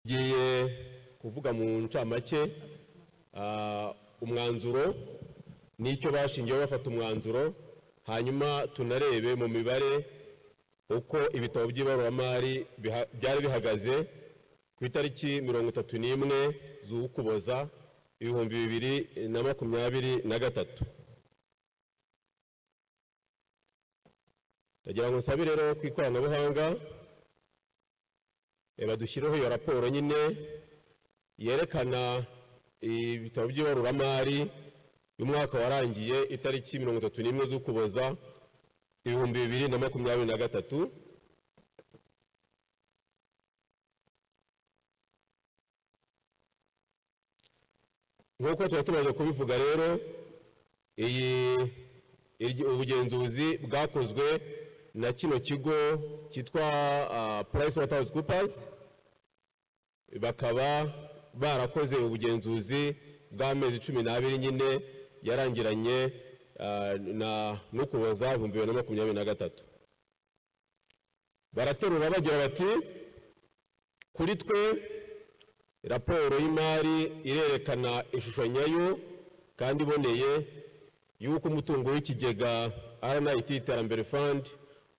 Giye kuvuga mu ncamake umwanzuro nicyo bashingiyeho bafata umwanzuro, hanyuma tunarebe mu mibare uko ibitabo by'ibaruramari byari bihagaze ku itariki 31 z'Ukuboza 2023. Ndagira ngo nsabe rero ku ikoranabuhanga badushyiraho iyo raporo nyine yerekana ibitabo by'ibaruramari y'umwaka warangiye itariki 31 z'Ukuboza 2023. Nk'uko tumaze kubivuga rero, ubugenzuzi bwakozwe na kino kigo cyitwa PricewaterhouseCoopers, bakaba barakoze ubugenzuzi bw'amezi 12 nyine yarangiranye n'Ukuboza 2023. Baraterura bagira bati kuri twe raporo y'imari irerekana ishusho nyayo kandi iboneye y'uko umutungo w'ikigega RNIT Iterambere Fund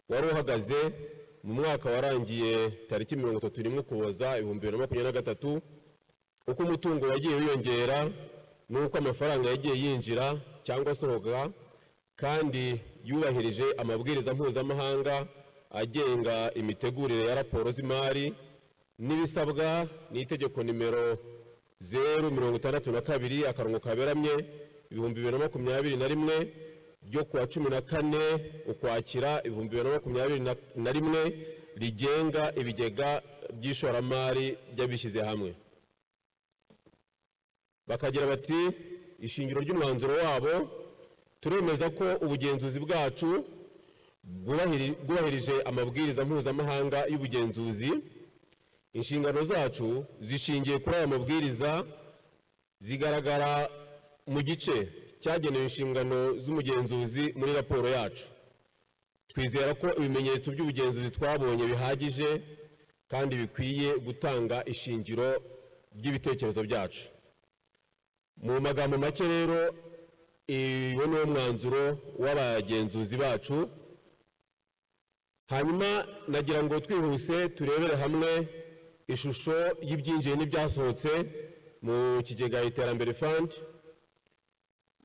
wari uhagaze mu mwaka warangiye tariki 31 Ukuboza 2023, uko umutungo wagiye wiyongera n'uko amafaranga yagiye yinjira cyangwa asohoka, kandi yubahirije amabwiriza mpuzamahanga agenga imitegurire ya raporo z'imari n'ibisabwa n'itegeko nimero 062/2021 ryo kuwa 14 Ukwakira 2021 rigenga ibigega by'ishoramari by'abishyize hamwe. Bakagira bati ishingiro ry'umwanzuro wabo, turemeza ko ubugenzuzi bwacu bwubahirije amabwiriza mpuzamahanga y'ubugenzuzi. Inshingano zacu zishingiye kuri aya mabwiriza zigaragara mu gice cyagenewe inshingano z'umugenzuzi muri raporo yacu. Twizera ko ibimenyetso by'ubugenzuzi twabonye bihagije kandi bikwiye gutanga ishingiro ry'ibitekerezo byacu. Mu magambo make rero, uwo ni umwanzuro w'abagenzuzi bacu. Hanyuma nagira ngo twihuse turebere hamwe ishusho y'ibyinjiye n'ibyasohotse mu kigega Iterambere Fund.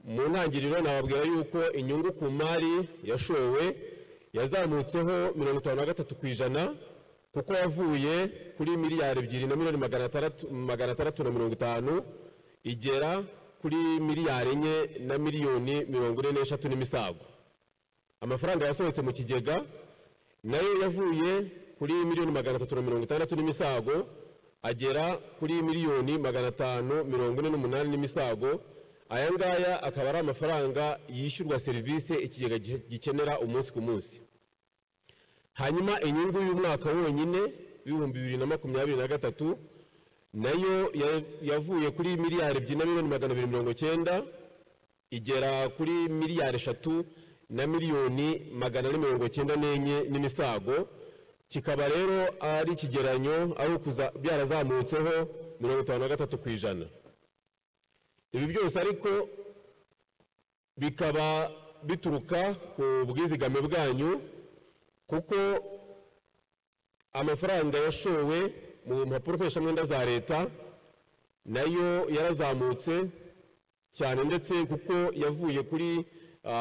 Mu ntangiriro nababwira yuko inyungu ku mari yashowe yazamutseho 53% kuko yavuye kuri miliyari 2,650,000 igera kuri miliyari 4,043 n'imisago. Amafaranga yasohotse mu kigega nayo yavuye kuri 1,360,000 n'imisago agera kuri 1,548 n'imisago. Aya ngaya akaba ari amafaranga yishyurwa serivisi ikigega gikenera umunsi ku munsi. Hanyuma inyungu y'umwaka wonyine 2023 nayo yavuye kuri miliyari 2,290 igera kuri miliyari 3,494 n'imisago. Kikaba rero ari ikigeranyo aho byarazamutseho 53%. Ibi byose ariko bikaba bituruka ku bwizigame bwanyu, kuko amafaranga yashowe mu mpapuro mpeshamwenda za leta nayo yarazamutse cyane, ndetse kuko yavuye kuri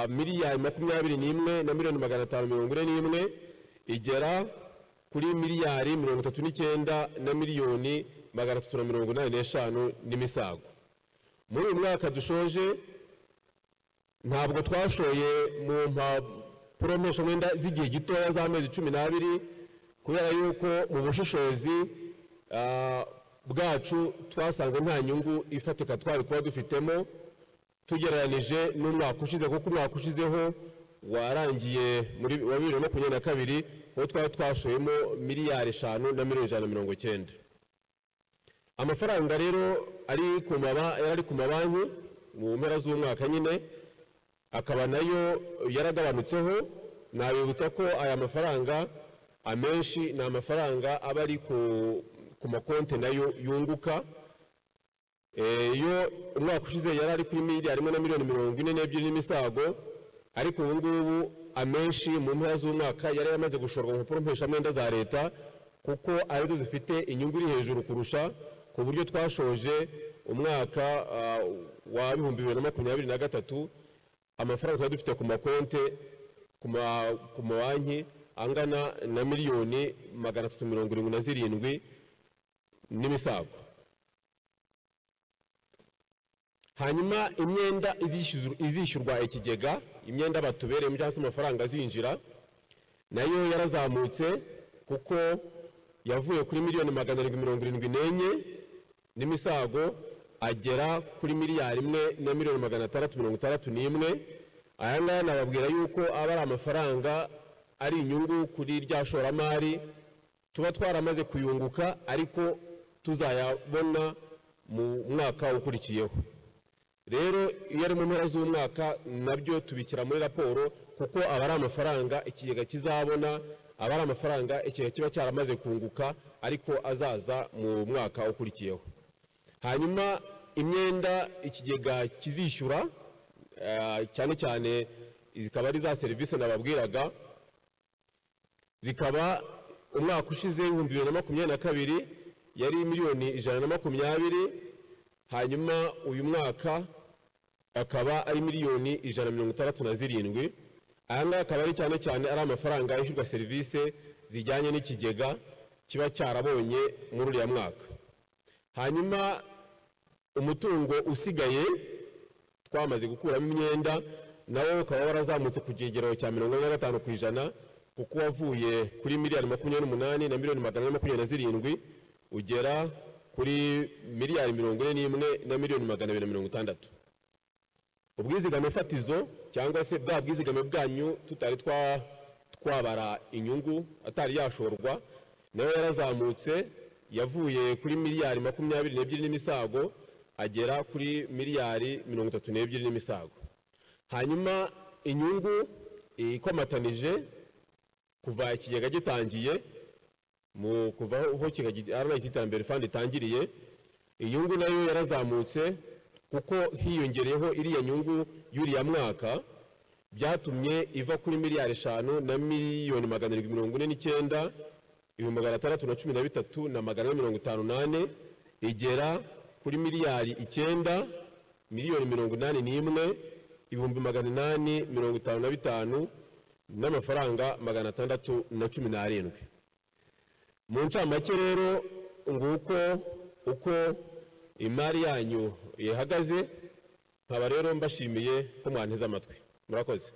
miliyari 21,541 igera kuri miliyari 39,385,000 n'imisago. Muri uyu mwaka dushoje ntabwo twashoye mu mpapuro mpeshamwenda z'igihe gitoya z'amezi 12, kubera yuko mu bushishozi bwacu twasanze nta nyungu ifatika twari kuba dufitemo tugereranije n'umwaka ushize, kuko umwaka ushizeho warangiye muri 2022 aho twari twashoyemo miliyari 5,190,000. Amafaranga rero yari ku mabanki mu mpera z'umwaka nyine akaba nayo yaragabanutseho. Nabibutsa ko aya mafaranga amenshi ni amafaranga aba ari ku makonti nayo yunguka. Iyo umwaka ushize yari ari kuri miliyari imwe na miliyoni 42 n'imisago, ariko ubu ngubu amenshi mu mpera z'umwaka yari yamaze gushorwa mu mpapuro mpeshamwenda za leta, kuko arizo zifite inyungu iri hejuru kurusha, ku buryo twashoje umwaka wa 2023 amafaranga twari dufite ku makonti ku mabanki angana na miliyoni 377 n'imisago. Hanyuma imyenda izishyurwa ikigega, imyenda batubereye cyangwa se amafaranga azinjira, nayo yarazamutse kuko yavuye kuri miliyoni 774 n'imisago agera kuri miliyari 1 na miliyoni 661. Aya ngaya nababwira yuko aba ari amafaranga ari inyungu kuri rya shoramari tuba twaramaze kuyunguka, ariko tuzayabona mu mwaka ukurikiyeho. Rero iyo ari mu mpera z'umwaka nabyo tubikira muri raporo, kuko aba ari amafaranga ikigega kizabona, aba ari amafaranga ikigega kiba cyaramaze kunguka ariko azaza mu mwaka ukurikiyeho. Hanyuma imyenda ikigega kizishyura cyane cyane zikaba ari za serivisi nababwiraga, zikaba umwaka ushize 2022 yari miliyoni 120, hanyuma uyu mwaka akaba ari miliyoni 167. Aya ngaya akaba ari cyane cyane ari amafaranga yishyurwa serivisi zijyanye n'ikigega kiba cyarabonye muri uriya mwaka. Hanyuma umutungo usigaye twamaze gukuramo imyenda nawo ukaba warazamutse ku kigero cya 45%, kuko wavuye kuri miliyari 28 na miliyoni 127 ugera kuri miliyari 41 na miliyoni 260. Ubwizigame fatizo cyangwa se bwa bwizigame bwanyu tutari twabara inyungu atari yashorwa, nayo yarazamutse, yavuye kuri miliyari 22 n'imisago agera kuri miliyari 32 n'imisago. Hanyuma inyungu ikomatanije kuva ikigega gitangiye mu kuva aho kigega iterambere fund itangiriye, inyungu nayo yarazamutse kuko hiyongereyeho iriya nyungu y'uriya mwaka, byatumye iva kuri miliyari 5 na miliyoni 749 613 na 458 igera kuri miliyari 9 miliyoni 81 ibihumbi 855 n'amafaranga 617. Mu ncamake rero nguko uko imari yanyu ihagaze, nkaba rero mbashimiye ko mwanteze amatwi. Murakoze.